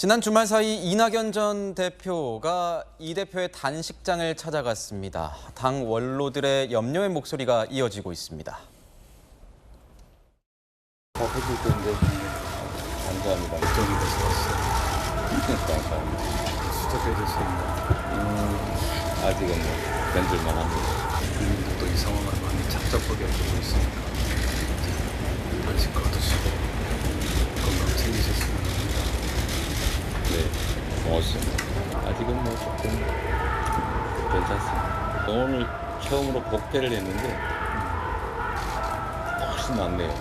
지난 주말 사이 이낙연 전 대표가 이 대표의 단식장을 찾아갔습니다. 당 원로들의 염려의 목소리가 이어지고 있습니다. 다 해줄 건데 감사합니다. 걱정이 돼서 왔어요. 감사합니다. 수습해야 될 수 있나. 아직은 뭐 견딜만 합니다. 국민들도 이 상황을 많이 착잡하게 보고 있으니까 이제 한식 거두시고 건강 챙기셨으면 합니다. 네, 고맙습니다. 아직은 뭐 조금 괜찮습니다. 오늘 처음으로 복귀를 했는데 훨씬 낫네요.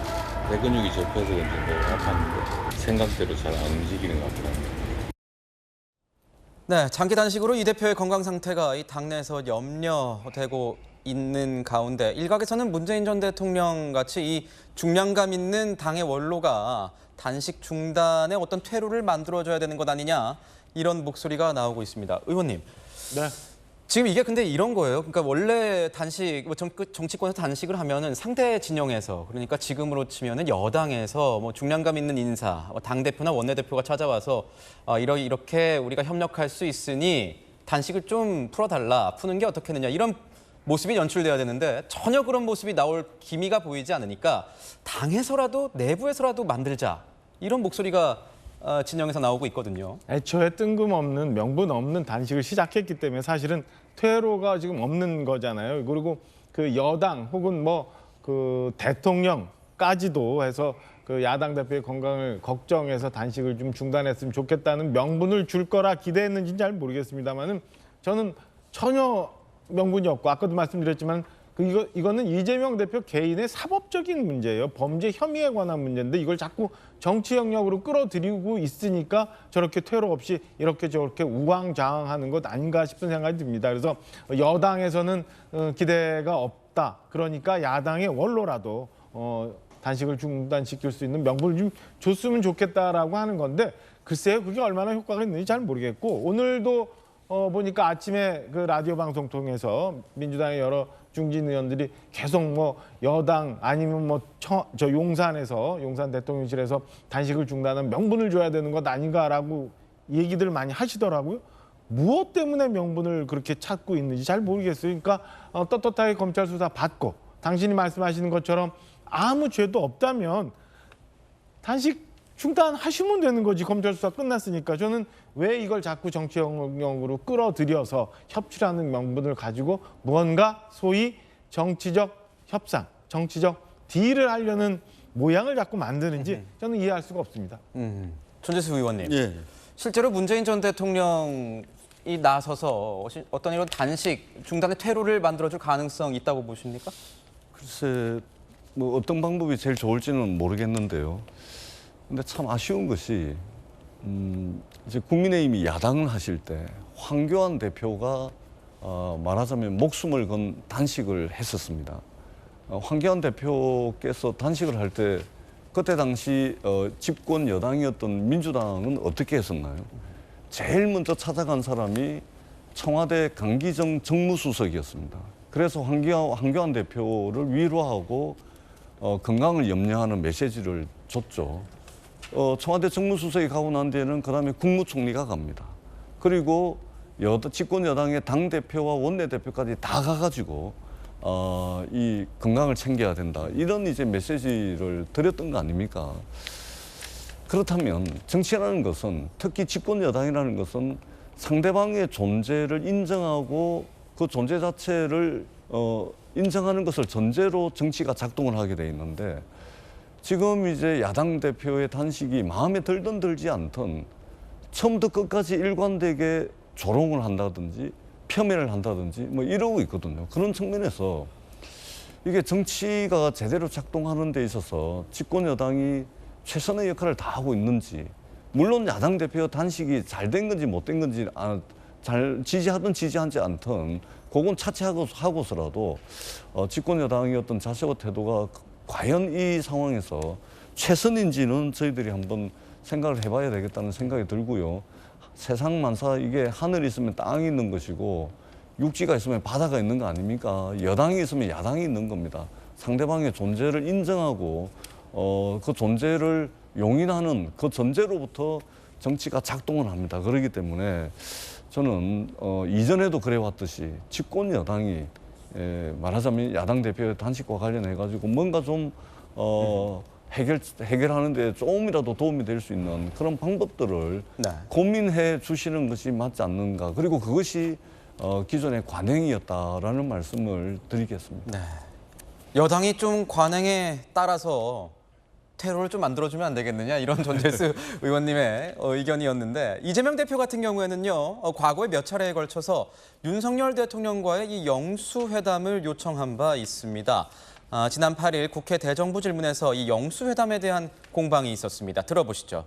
대근육이 접혀서 그런지 뭐 아팠는데 생각대로 잘 안 움직이는 것 같더라고요. 네, 장기 단식으로 이 대표의 건강 상태가 이 당내에서 염려되고 있는 가운데 일각에서는 문재인 전 대통령 같이 이 중량감 있는 당의 원로가 단식 중단의 어떤 퇴로를 만들어줘야 되는 것 아니냐 이런 목소리가 나오고 있습니다. 의원님. 네. 지금 이게 근데 이런 거예요. 그러니까 원래 단식, 정치권에서 단식을 하면은 상대 진영에서 그러니까 지금으로 치면은 여당에서 뭐 중량감 있는 인사, 당 대표나 원내 대표가 찾아와서 이렇게 우리가 협력할 수 있으니 단식을 좀 풀어달라, 푸는 게 어떻겠느냐 이런 모습이 연출돼야 되는데 전혀 그런 모습이 나올 기미가 보이지 않으니까 당에서라도 내부에서라도 만들자 이런 목소리가 진영에서 나오고 있거든요. 애초에 뜬금없는 명분 없는 단식을 시작했기 때문에 사실은 퇴로가 지금 없는 거잖아요. 그리고 그 여당 혹은 뭐 그 대통령까지도 해서 그 야당 대표의 건강을 걱정해서 단식을 좀 중단했으면 좋겠다는 명분을 줄 거라 기대했는지는 잘 모르겠습니다만은 저는 전혀 명분이 없고 아까도 말씀드렸지만 이거는 이재명 대표 개인의 사법적인 문제예요. 범죄 혐의에 관한 문제인데 이걸 자꾸 정치 영역으로 끌어들이고 있으니까 저렇게 퇴로 없이 이렇게 저렇게 우왕좌왕하는 것 아닌가 싶은 생각이 듭니다. 그래서 여당에서는 기대가 없다. 그러니까 야당의 원로라도 단식을 중단시킬 수 있는 명분을 좀 줬으면 좋겠다라고 하는 건데 글쎄요. 그게 얼마나 효과가 있는지 잘 모르겠고 오늘도 보니까 아침에 그 라디오 방송 통해서 민주당의 여러 중진 의원들이 계속 뭐 여당 아니면 뭐 저 용산 대통령실에서 단식을 중단한 명분을 줘야 되는 것 아닌가라고 얘기들을 많이 하시더라고요. 무엇 때문에 명분을 그렇게 찾고 있는지 잘 모르겠어요. 그러니까 떳떳하게 검찰 수사 받고 당신이 말씀하시는 것처럼 아무 죄도 없다면 단식 중단하시면 되는 거지. 검찰 수사 끝났으니까. 저는 왜 이걸 자꾸 정치 영역으로 끌어들여서 협치라는 명분을 가지고 무언가 소위 정치적 협상, 정치적 딜을 하려는 모양을 자꾸 만드는지 저는 이해할 수가 없습니다. 손재수 의원님. 예. 실제로 문재인 전 대통령이 나서서 어떤 이런 단식 중단의 퇴로를 만들어줄 가능성이 있다고 보십니까? 글쎄, 뭐 어떤 방법이 제일 좋을지는 모르겠는데요. 근데 참 아쉬운 것이 이제 국민의힘이 야당을 하실 때 황교안 대표가 말하자면 목숨을 건 단식을 했었습니다. 황교안 대표께서 단식을 할 때 그때 당시 집권 여당이었던 민주당은 어떻게 했었나요? 제일 먼저 찾아간 사람이 청와대 강기정 정무수석이었습니다. 그래서 황교안 대표를 위로하고 건강을 염려하는 메시지를 줬죠. 청와대 정무수석이 가고 난 뒤에는 그다음에 국무총리가 갑니다. 그리고 집권 여당의 당대표와 원내대표까지 다 가가지고 이 건강을 챙겨야 된다. 이런 이제 메시지를 드렸던 거 아닙니까? 그렇다면 정치라는 것은 특히 집권 여당이라는 것은 상대방의 존재를 인정하고 그 존재 자체를 인정하는 것을 전제로 정치가 작동을 하게 돼 있는데 지금 이제 야당 대표의 단식이 마음에 들든 들지 않든 처음부터 끝까지 일관되게 조롱을 한다든지 폄훼를 한다든지 뭐 이러고 있거든요. 그런 측면에서 이게 정치가 제대로 작동하는 데 있어서 집권 여당이 최선의 역할을 다하고 있는지 물론 야당 대표 단식이 잘 된 건지 못 된 건지 잘 지지하든 지지하지 않든 그건 차치하고서라도 집권 여당의 어떤 자세와 태도가 과연 이 상황에서 최선인지는 저희들이 한번 생각을 해봐야 되겠다는 생각이 들고요. 세상 만사 이게 하늘이 있으면 땅이 있는 것이고 육지가 있으면 바다가 있는 거 아닙니까? 여당이 있으면 야당이 있는 겁니다. 상대방의 존재를 인정하고 그 존재를 용인하는 그 전제로부터 정치가 작동을 합니다. 그렇기 때문에 저는 이전에도 그래왔듯이 집권 여당이 말하자면 야당 대표의 단식과 관련해 가지고 뭔가 좀 해결하는 데 조금이라도 도움이 될 수 있는 그런 방법들을 네. 고민해 주시는 것이 맞지 않는가. 그리고 그것이 기존의 관행이었다라는 말씀을 드리겠습니다. 네. 여당이 좀 관행에 따라서 테러를 좀 만들어주면 안 되겠느냐 이런 전재수 의원님의 의견이었는데 이재명 대표 같은 경우에는요 과거에 몇 차례에 걸쳐서 윤석열 대통령과의 이 영수회담을 요청한 바 있습니다. 지난 8일 국회 대정부 질문에서 이 영수회담에 대한 공방이 있었습니다. 들어보시죠.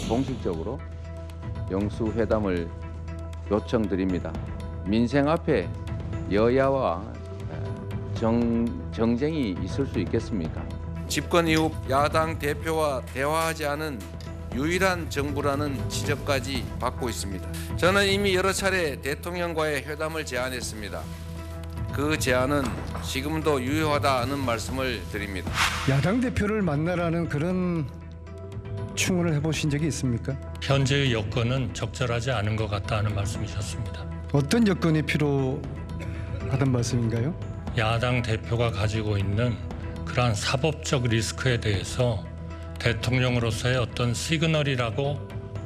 공식적으로 영수회담을 요청드립니다. 민생 앞에 여야와 정쟁이 있을 수 있겠습니까? 집권 이후 야당 대표와 대화하지 않은 유일한 정부라는 지적까지 받고 있습니다. 저는 이미 여러 차례 대통령과의 회담을 제안했습니다. 그 제안은 지금도 유효하다는 말씀을 드립니다. 야당 대표를 만나라는 그런 충원을 해보신 적이 있습니까? 현재의 여건은 적절하지 않은 것 같다는 말씀이셨습니다. 어떤 여건이 필요하단 말씀인가요? 야당 대표가 가지고 있는 그러한 사법적 리스크에 대해서 대통령으로서의 어떤 시그널이라고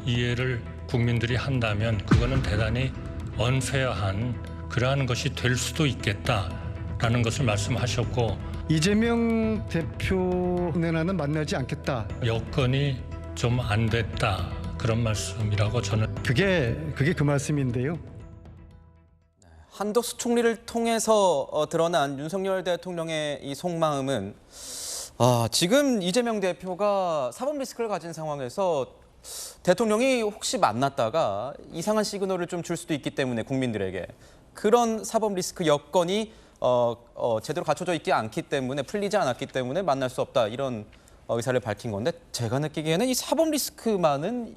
이해를 국민들이 한다면 그거는 대단히 언페어한 그러한 것이 될 수도 있겠다라는 것을 말씀하셨고 이재명 대표 내나는 만나지 않겠다. 여건이 좀 안 됐다 그런 말씀이라고 저는 그게 그 말씀인데요. 한덕수 총리를 통해서 드러난 윤석열 대통령의 이 속마음은 지금 이재명 대표가 사법 리스크를 가진 상황에서 대통령이 혹시 만났다가 이상한 시그널을 좀 줄 수도 있기 때문에 국민들에게 그런 사법 리스크 여건이 제대로 갖춰져 있지 않기 때문에 풀리지 않았기 때문에 만날 수 없다 이런 의사를 밝힌 건데 제가 느끼기에는 이 사법 리스크만은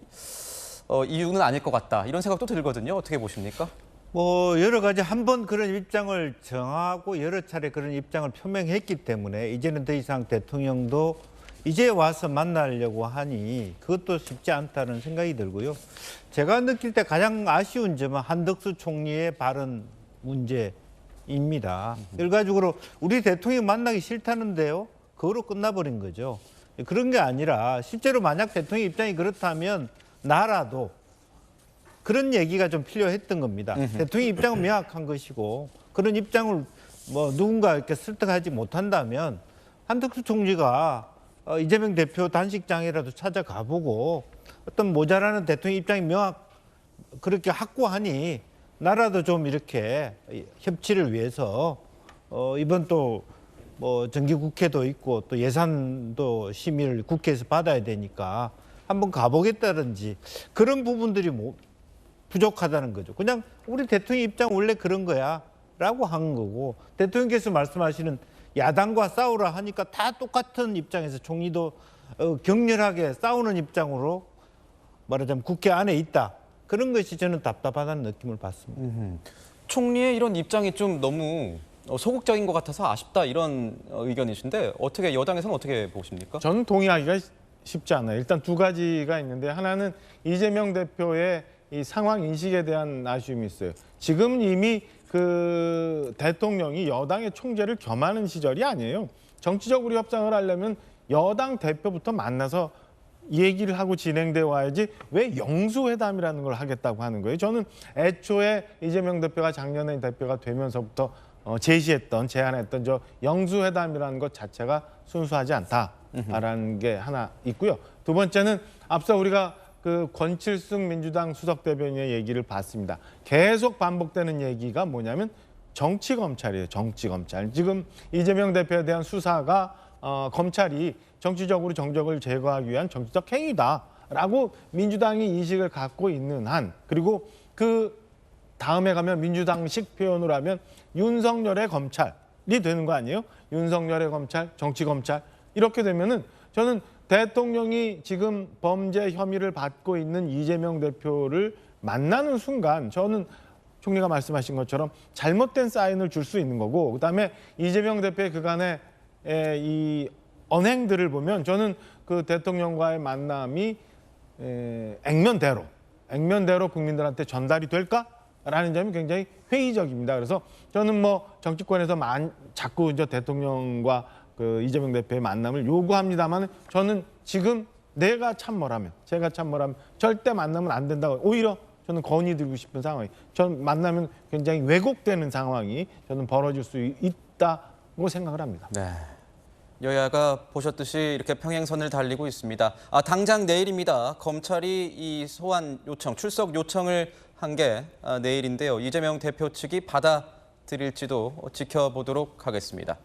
이유는 아닐 것 같다 이런 생각도 들거든요. 어떻게 보십니까? 뭐 여러 가지 한 번 그런 입장을 정하고 여러 차례 그런 입장을 표명했기 때문에 이제는 더 이상 대통령도 이제 와서 만나려고 하니 그것도 쉽지 않다는 생각이 들고요. 제가 느낄 때 가장 아쉬운 점은 한덕수 총리의 발언 문제입니다. 결과적으로 우리 대통령 만나기 싫다는데요. 그거로 끝나버린 거죠. 그런 게 아니라 실제로 만약 대통령 입장이 그렇다면 나라도 그런 얘기가 좀 필요했던 겁니다. 대통령 입장은 명확한 것이고 그런 입장을 뭐 누군가 이렇게 설득하지 못한다면 한덕수 총리가 이재명 대표 단식장이라도 찾아가 보고 어떤 모자라는 대통령 입장이 그렇게 확고하니 나라도 좀 이렇게 협치를 위해서 이번 또 뭐 정기국회도 있고 또 예산도 심의를 국회에서 받아야 되니까 한번 가보겠다든지 그런 부분들이 부족하다는 거죠. 그냥 우리 대통령 입장 원래 그런 거야 라고 한 거고 대통령께서 말씀하시는 야당과 싸우라 하니까 다 똑같은 입장에서 총리도 격렬하게 싸우는 입장으로 말하자면 국회 안에 있다. 그런 것이 저는 답답하다는 느낌을 받습니다. 총리의 이런 입장이 좀 너무 소극적인 것 같아서 아쉽다 이런 의견이신데 어떻게 여당에서는 어떻게 보십니까? 저는 동의하기가 쉽지 않아요. 일단 두 가지가 있는데 하나는 이재명 대표의 이 상황 인식에 대한 아쉬움이 있어요. 지금 이미 그 대통령이 여당의 총재를 겸하는 시절이 아니에요. 정치적으로 협상을 하려면 여당 대표부터 만나서 얘기를 하고 진행돼 와야지 왜 영수회담이라는 걸 하겠다고 하는 거예요. 저는 애초에 이재명 대표가 작년에 대표가 되면서부터 제안했던 저 영수회담이라는 것 자체가 순수하지 않다라는 게 하나 있고요. 두 번째는 앞서 우리가 그 권칠승 민주당 수석 대변인의 얘기를 봤습니다. 계속 반복되는 얘기가 뭐냐면 정치검찰이에요. 정치검찰. 지금 이재명 대표에 대한 수사가 검찰이 정치적으로 정적을 제거하기 위한 정치적 행위다라고 민주당이 인식을 갖고 있는 한 그리고 그 다음에 가면 민주당식 표현으로 하면 윤석열의 검찰이 되는 거 아니에요? 윤석열의 검찰, 정치검찰 이렇게 되면은 저는 대통령이 지금 범죄 혐의를 받고 있는 이재명 대표를 만나는 순간 저는 총리가 말씀하신 것처럼 잘못된 사인을 줄 수 있는 거고 그다음에 이재명 대표의 그간의 이 언행들을 보면 저는 그 대통령과의 만남이 액면대로 국민들한테 전달이 될까라는 점이 굉장히 회의적입니다. 그래서 저는 뭐 정치권에서 자꾸 이제 대통령과 그 이재명 대표의 만남을 요구합니다만 저는 지금 제가 참모라면 절대 만나면 안 된다고 오히려 저는 건의드리고 싶은 상황이 전 만나면 굉장히 왜곡되는 상황이 저는 벌어질 수 있다고 생각을 합니다. 네. 여야가 보셨듯이 이렇게 평행선을 달리고 있습니다. 당장 내일입니다. 검찰이 이 소환 요청, 출석 요청을 한 게 내일인데요. 이재명 대표 측이 받아들일지도 지켜보도록 하겠습니다.